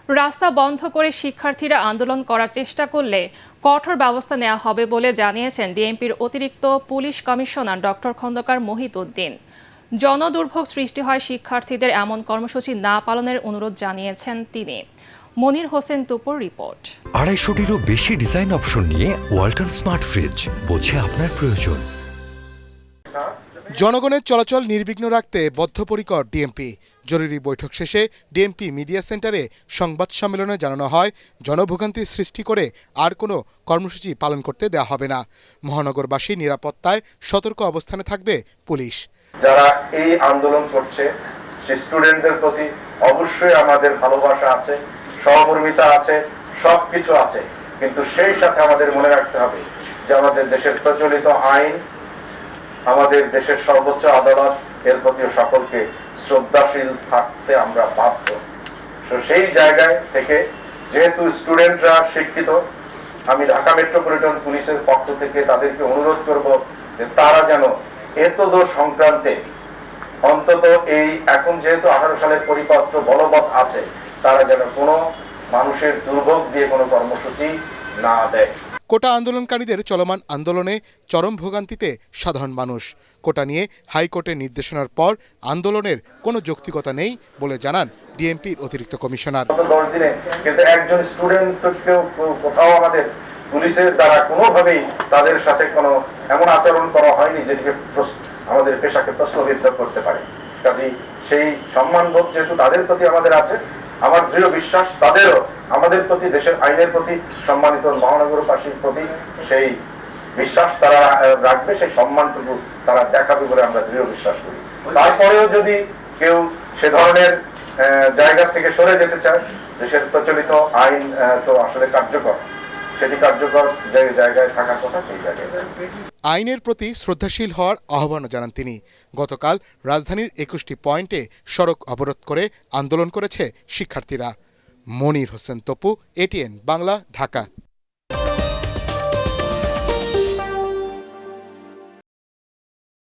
রাস্তা বন্ধ করে শিক্ষার্থীরা আন্দোলন করার চেষ্টা করলে কঠোর ব্যবস্থা নেওয়া হবে বলে জানিয়েছেন ডিএমপির অতিরিক্ত police commissioner doctor Khandaker Mohiuddin. জনদুর্ভোগ সৃষ্টি হয় শিক্ষার্থীদের এমন কর্মসূচি না পালনের অনুরোধ জানিয়েছেন তিনি। মনির হোসেন তুপুর রিপোর্ট। 250-টিরও বেশি ডিজাইন অপশন নিয়ে ওয়ালটন স্মার্ট ফ্রিজ, বোঝে আপনার প্রয়োজন। জনগণের চলাচল নির্বিঘ্ন রাখতে বদ্ধপরিকর ডিএমপি। জরুরি বৈঠক শেষে ডিএমপি মিডিয়া সেন্টারে সংবাদ সম্মেলনে জানানো হয়, জনভোগান্তি সৃষ্টি করে আর কোনো কর্মসূচি পালন করতে দেওয়া হবে না। মহানগরবাসীর নিরাপত্তায় সতর্ক অবস্থানে থাকবে পুলিশ। যারা এই আন্দোলন করছে সে স্টুডেন্টদের প্রতি অবশ্যই আমাদের ভালোবাসা আছে, সহমর্মিতা আছে, সবকিছু আছে, কিন্তু সেই সাথে আমাদের মনে রাখতে হবে যে আমাদের দেশের প্রচলিত আইন, আমাদের দেশের সর্বোচ্চ আদালত, এর প্রতি সকলকে শ্রদ্ধাশীল থাকতে আমরা বাধ্য। সেই জায়গায় থেকে যেহেতু স্টুডেন্টরা শিক্ষিত, আমি ঢাকা মেট্রোপলিটন পুলিশের পক্ষ থেকে তাদেরকে অনুরোধ করব যে তারা যেন এতদ সংক্রান্তে অন্তত এই এখন যেহেতু 18 সালের পরিপত্র বলবৎ আছে, তারা যেন কোনো মানুষের দুর্ভোগ দিয়ে কোনো কর্মসূচি না দেয়। কোটা আন্দোলনকারীদের চলমান আন্দোলনে চরম ভোগান্তিতে সাধারণ মানুষ। কোটা নিয়ে হাইকোর্টের নির্দেশনার পর আন্দোলনের কোনো যৌক্তিকতা নেই বলে জানান ডিএমপির অতিরিক্ত কমিশনার। 10 দিনে কিন্তু একজন স্টুডেন্টকেও কোথাও আমাদের পুলিশের দ্বারা কোনোভাবেই তাদের সাথে কোনো এমন আচরণ করা হয়নি যেটিকে আমাদের পেশাকে প্রশ্নবিদ্ধ করতে পারে। কাজেই সেই সম্মানবোধ যেহেতু তাদের প্রতি আমাদের আছে, আমার দৃঢ় বিশ্বাস তাদেরও আমাদের প্রতি, দেশের আইনের প্রতি, সম্মানিত মহানগরবাসীর প্রতি সেই বিশ্বাস তারা রাখবে, সেই সম্মানটুকু তারা দেখাবে বলে আমরা দৃঢ় বিশ্বাস করি। তারপরেও যদি কেউ সে ধরনের জায়গা থেকে সরে যেতে চায়, দেশের প্রচলিত আইন তো আসলে কার্যকর, সেটি কার্যকর যে জায়গায় থাকার কথা সেই জায়গায়। আইনের প্রতি শ্রদ্ধাশীল হওয়ার আহ্বানও জানান তিনি। গতকাল রাজধানীর 21টি পয়েন্টে সড়ক অবরোধ করে আন্দোলন করেছে শিক্ষার্থীরা। মনির হোসেন তপু, এটিএন বাংলা, ঢাকা।